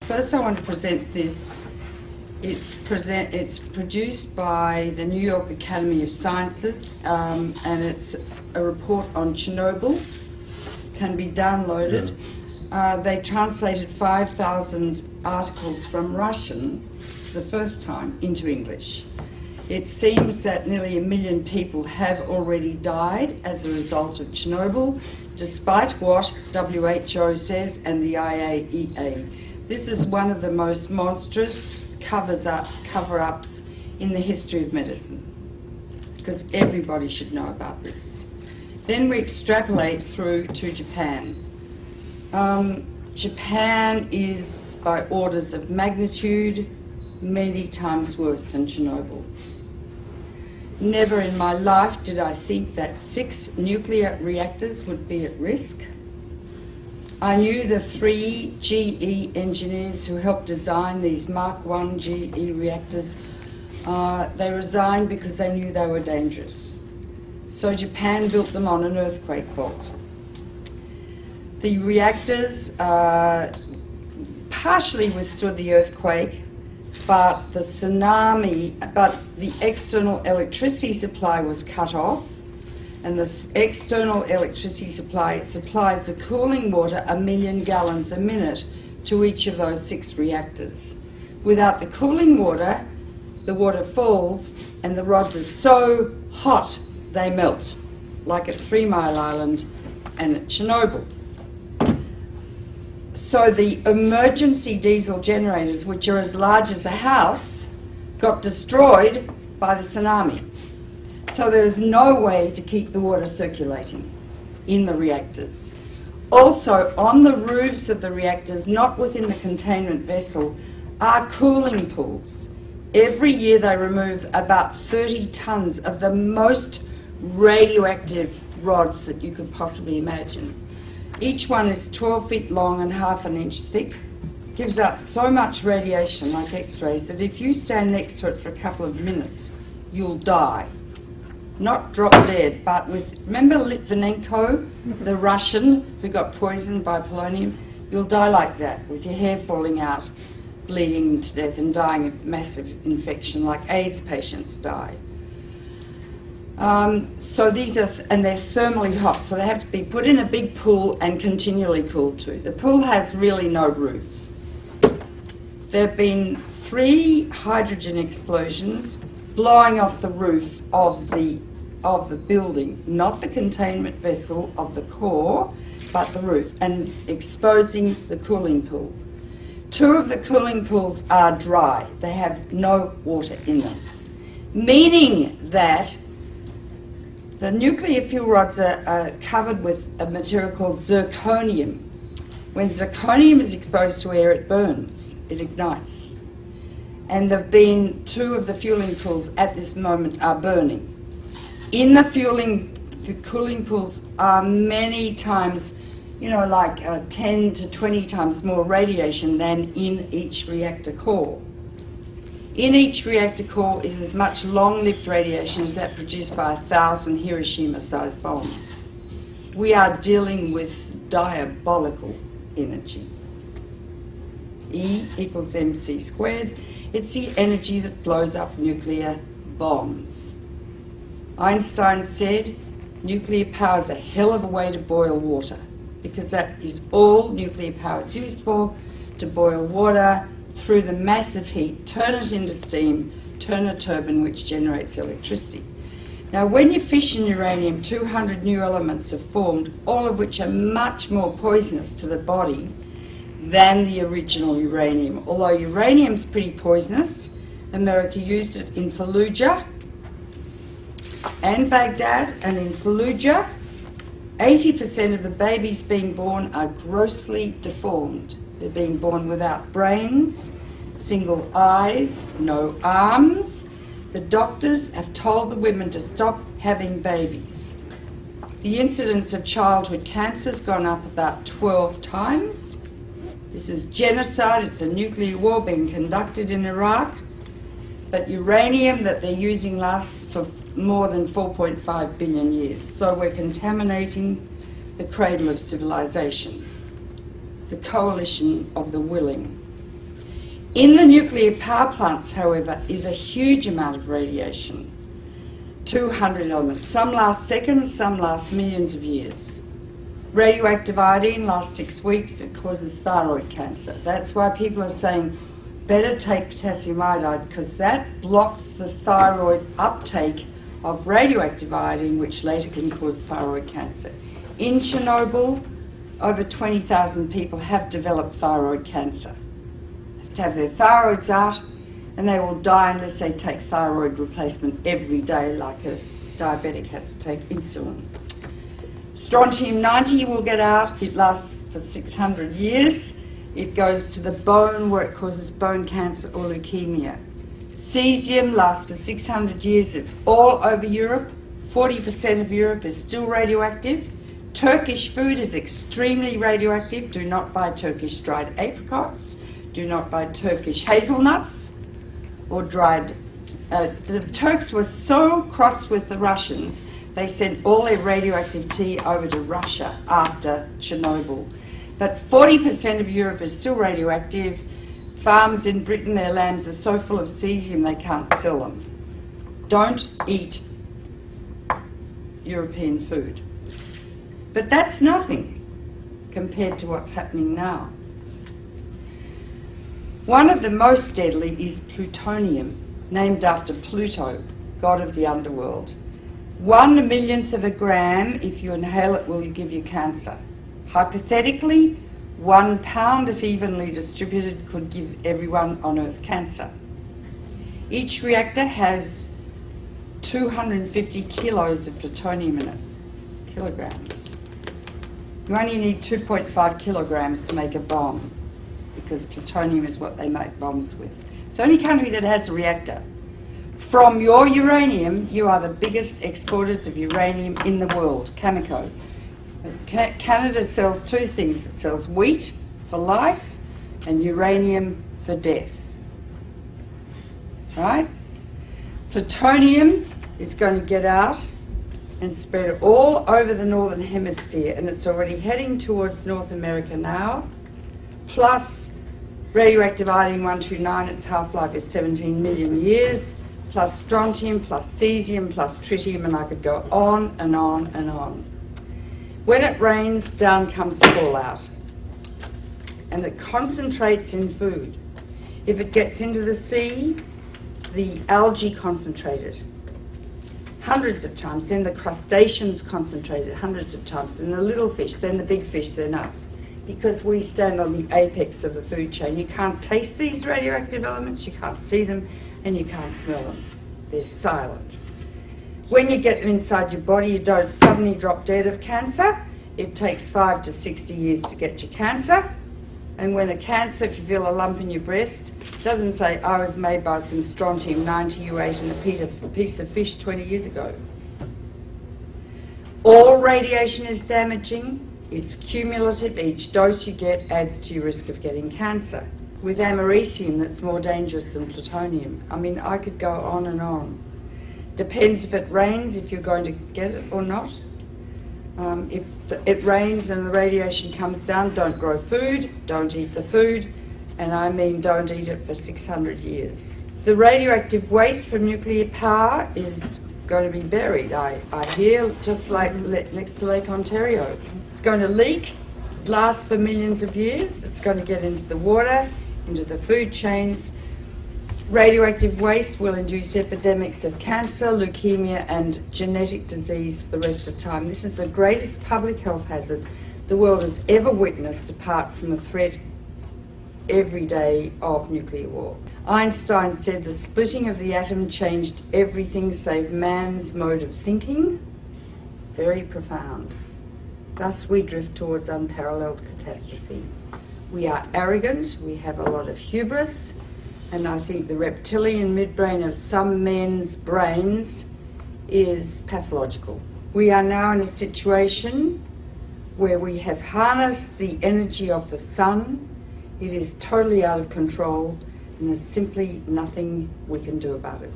First, I want to present this. It's produced by the New York Academy of Sciences, and it's a report on Chernobyl. Can be downloaded. They translated 5,000 articles from Russian the first time into English. It seems that nearly 1 million people have already died as a result of Chernobyl, despite what WHO says and the IAEA. This is one of the most monstrous cover-ups in the history of medicine, because everybody should know about this. Then we extrapolate through to Japan. Japan is, by orders of magnitude, many times worse than Chernobyl. Never in my life did I think that 6 nuclear reactors would be at risk. I knew the 3 GE engineers who helped design these Mark I GE reactors. They resigned because they knew they were dangerous. So Japan built them on an earthquake fault. The reactors partially withstood the earthquake, but the external electricity supply was cut off, and the external electricity supply supplies the cooling water 1 million gallons a minute to each of those 6 reactors. Without the cooling water, the water falls and the rods are so hot they melt, like at 3 Mile Island and at Chernobyl. So the emergency diesel generators, which are as large as a house, got destroyed by the tsunami. So there is no way to keep the water circulating in the reactors. Also, on the roofs of the reactors, not within the containment vessel, are cooling pools. Every year they remove about 30 tons of the most radioactive rods that you could possibly imagine. Each one is 12 feet long and ½ an inch thick. Gives out so much radiation, like X-rays, that if you stand next to it for a couple of minutes, you'll die. Not drop dead, but with, remember Litvinenko, the Russian who got poisoned by polonium? You'll die like that, with your hair falling out, bleeding to death and dying of massive infection, like AIDS patients die. So these are, and they're thermally hot, so they have to be put in a big pool and continually cooled too. The pool has really no roof. There have been 3 hydrogen explosions blowing off the roof of the building, not the containment vessel of the core, but the roof, and exposing the cooling pool. 2 of the cooling pools are dry. They have no water in them, meaning that the nuclear fuel rods are covered with a material called zirconium. When zirconium is exposed to air, it burns, it ignites. And there have been 2 of the fueling pools at this moment are burning. In the cooling pools are many times, like 10 to 20 times more radiation than in each reactor core. In each reactor core is as much long-lived radiation as that produced by 1,000 Hiroshima-sized bombs. We are dealing with diabolical energy. E equals mc squared. It's the energy that blows up nuclear bombs. Einstein said nuclear power is a hell of a way to boil water, because that is all nuclear power is used for, to boil water through the massive heat, turn it into steam, turn a turbine which generates electricity. Now when you fission uranium, 200 new elements are formed, all of which are much more poisonous to the body than the original uranium. Although uranium's pretty poisonous, America used it in Fallujah and Baghdad, and in Fallujah 80% of the babies being born are grossly deformed. They're being born without brains, single eyes, no arms. The doctors have told the women to stop having babies. The incidence of childhood cancer has gone up about 12 times. This is genocide. It's a nuclear war being conducted in Iraq. But uranium that they're using lasts for more than 4.5 billion years. So we're contaminating the cradle of civilization, the coalition of the willing. In the nuclear power plants, however, is a huge amount of radiation. 200 elements. Some last seconds, some last millions of years. Radioactive iodine lasts 6 weeks. It causes thyroid cancer. That's why people are saying better take potassium iodide, because that blocks the thyroid uptake of radioactive iodine, which later can cause thyroid cancer. In Chernobyl, over 20,000 people have developed thyroid cancer. They have to have their thyroids out, and they will die unless they take thyroid replacement every day, like a diabetic has to take insulin. Strontium-90 will get out. It lasts for 600 years. It goes to the bone where it causes bone cancer or leukemia. Cesium lasts for 600 years. It's all over Europe. 40% of Europe is still radioactive. Turkish food is extremely radioactive. Do not buy Turkish dried apricots. Do not buy Turkish hazelnuts or dried... the Turks were so cross with the Russians, they sent all their radioactive tea over to Russia after Chernobyl. But 40% of Europe is still radioactive. Farms in Britain, their lambs are so full of cesium they can't sell them. Don't eat European food. But that's nothing compared to what's happening now. One of the most deadly is plutonium, named after Pluto, god of the underworld. 1/1,000,000th of a gram, if you inhale it, will give you cancer. Hypothetically, 1 pound, if evenly distributed, could give everyone on Earth cancer. Each reactor has 250 kilos of plutonium in it, kilograms. You only need 2.5 kilograms to make a bomb, because plutonium is what they make bombs with. It's the only country that has a reactor. From your uranium, you are the biggest exporters of uranium in the world, Cameco. Canada sells two things. It sells wheat for life and uranium for death. Right? Plutonium is going to get out and spread all over the northern hemisphere, and it's already heading towards North America now. Plus radioactive iodine-129, its half-life is 17 million years, plus strontium, plus cesium, plus tritium, and I could go on and on and on. When it rains, down comes fallout, and it concentrates in food. If it gets into the sea, the algae concentrated hundreds of times, then the crustaceans concentrated hundreds of times, then the little fish, then the big fish, then us. Because we stand on the apex of the food chain. You can't taste these radioactive elements, you can't see them, and you can't smell them. They're silent. When you get them inside your body, you don't suddenly drop dead of cancer. It takes 5 to 60 years to get your cancer. And when a cancer, if you feel a lump in your breast, doesn't say, I was made by some strontium-90 you ate in a piece of fish 20 years ago. All radiation is damaging. It's cumulative. Each dose you get adds to your risk of getting cancer. With americium, that's more dangerous than plutonium. I mean, I could go on and on. Depends if it rains, if you're going to get it or not. If it rains and the radiation comes down, don't grow food, don't eat the food, and I mean don't eat it for 600 years. The radioactive waste from nuclear power is going to be buried, I hear, just like next to Lake Ontario. It's going to leak, last for millions of years, it's going to get into the water, into the food chains. Radioactive waste will induce epidemics of cancer, leukemia, and genetic disease for the rest of time. This is the greatest public health hazard the world has ever witnessed, apart from the threat every day of nuclear war. Einstein said the splitting of the atom changed everything save man's mode of thinking. Very profound. Thus we drift towards unparalleled catastrophe. We are arrogant, we have a lot of hubris, and I think the reptilian midbrain of some men's brains is pathological. We are now in a situation where we have harnessed the energy of the sun. It is totally out of control, and there's simply nothing we can do about it.